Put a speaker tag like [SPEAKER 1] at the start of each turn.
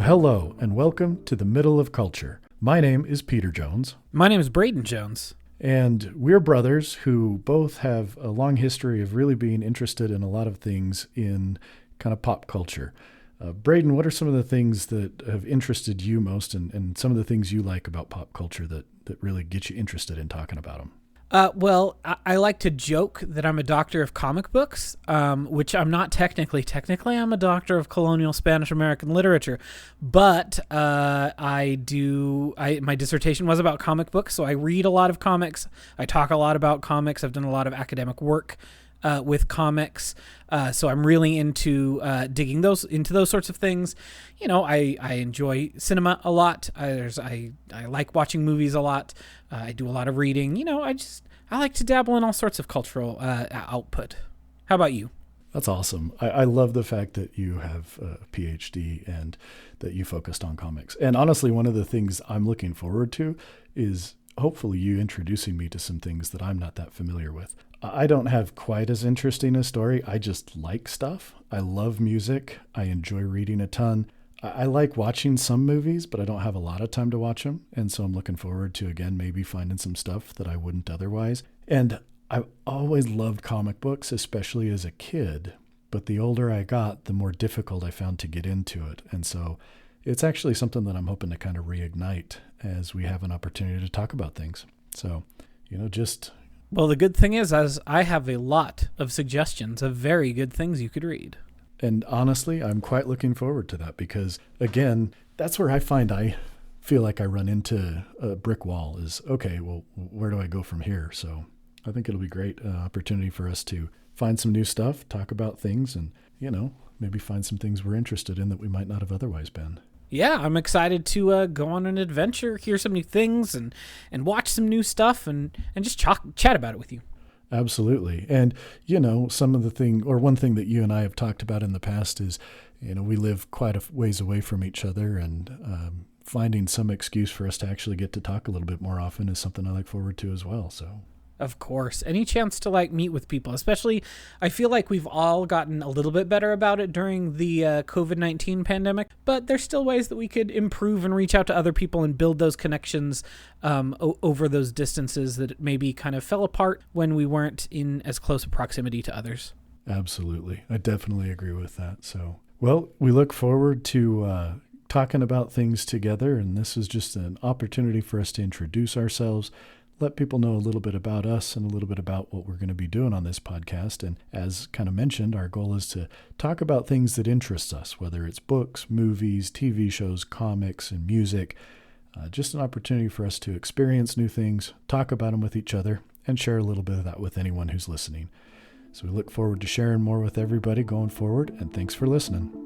[SPEAKER 1] Hello, and welcome to the Middle of Culture. My name is Peter Jones.
[SPEAKER 2] My name is Braden Jones.
[SPEAKER 1] And we're brothers who both have a long history of really being interested in a lot of things in kind of pop culture. Braden, what are some of the things that have interested you most and some of the things you like about pop culture that really get you interested in talking about them?
[SPEAKER 2] I like to joke that I'm a doctor of comic books, which I'm not technically. Technically, I'm a doctor of colonial Spanish-American literature, but my dissertation was about comic books, so I read a lot of comics. I talk a lot about comics. I've done a lot of academic work with comics, so I'm really into digging into those sorts of things. You know, I enjoy cinema a lot. I like watching movies a lot. I do a lot of reading. You know, I like to dabble in all sorts of cultural output. How about you?
[SPEAKER 1] That's awesome. I love the fact that you have a PhD and that you focused on comics. And honestly, one of the things I'm looking forward to is hopefully you introducing me to some things that I'm not that familiar with. I don't have quite as interesting a story. I just like stuff. I love music. I enjoy reading a ton. I like watching some movies, but I don't have a lot of time to watch them. And so I'm looking forward to, again, maybe finding some stuff that I wouldn't otherwise. And I've always loved comic books, especially as a kid. But the older I got, the more difficult I found to get into it. And so it's actually something that I'm hoping to kind of reignite as we have an opportunity to talk about things. So,
[SPEAKER 2] Well, the good thing is, as I have a lot of suggestions of very good things you could read.
[SPEAKER 1] And honestly, I'm quite looking forward to that because, again, that's where I find I feel like I run into a brick wall is, okay, well, where do I go from here? So I think it'll be a great opportunity for us to find some new stuff, talk about things, and, maybe find some things we're interested in that we might not have otherwise been.
[SPEAKER 2] Yeah, I'm excited to go on an adventure, hear some new things, and watch some new stuff, and just chat about it with you.
[SPEAKER 1] Absolutely. And, one thing that you and I have talked about in the past is, we live quite a ways away from each other, and finding some excuse for us to actually get to talk a little bit more often is something I look forward to as well. So.
[SPEAKER 2] Of course. Any chance to meet with people, especially I feel like we've all gotten a little bit better about it during the COVID-19 pandemic, but there's still ways that we could improve and reach out to other people and build those connections over those distances that maybe kind of fell apart when we weren't in as close a proximity to others.
[SPEAKER 1] Absolutely. I definitely agree with that. So, well, we look forward to talking about things together, and this is just an opportunity for us to introduce ourselves, let people know a little bit about us and a little bit about what we're going to be doing on this podcast. And as kind of mentioned, our goal is to talk about things that interest us, whether it's books, movies, TV shows, comics, and music. Just an opportunity for us to experience new things, talk about them with each other, and share a little bit of that with anyone who's listening. So we look forward to sharing more with everybody going forward, and thanks for listening.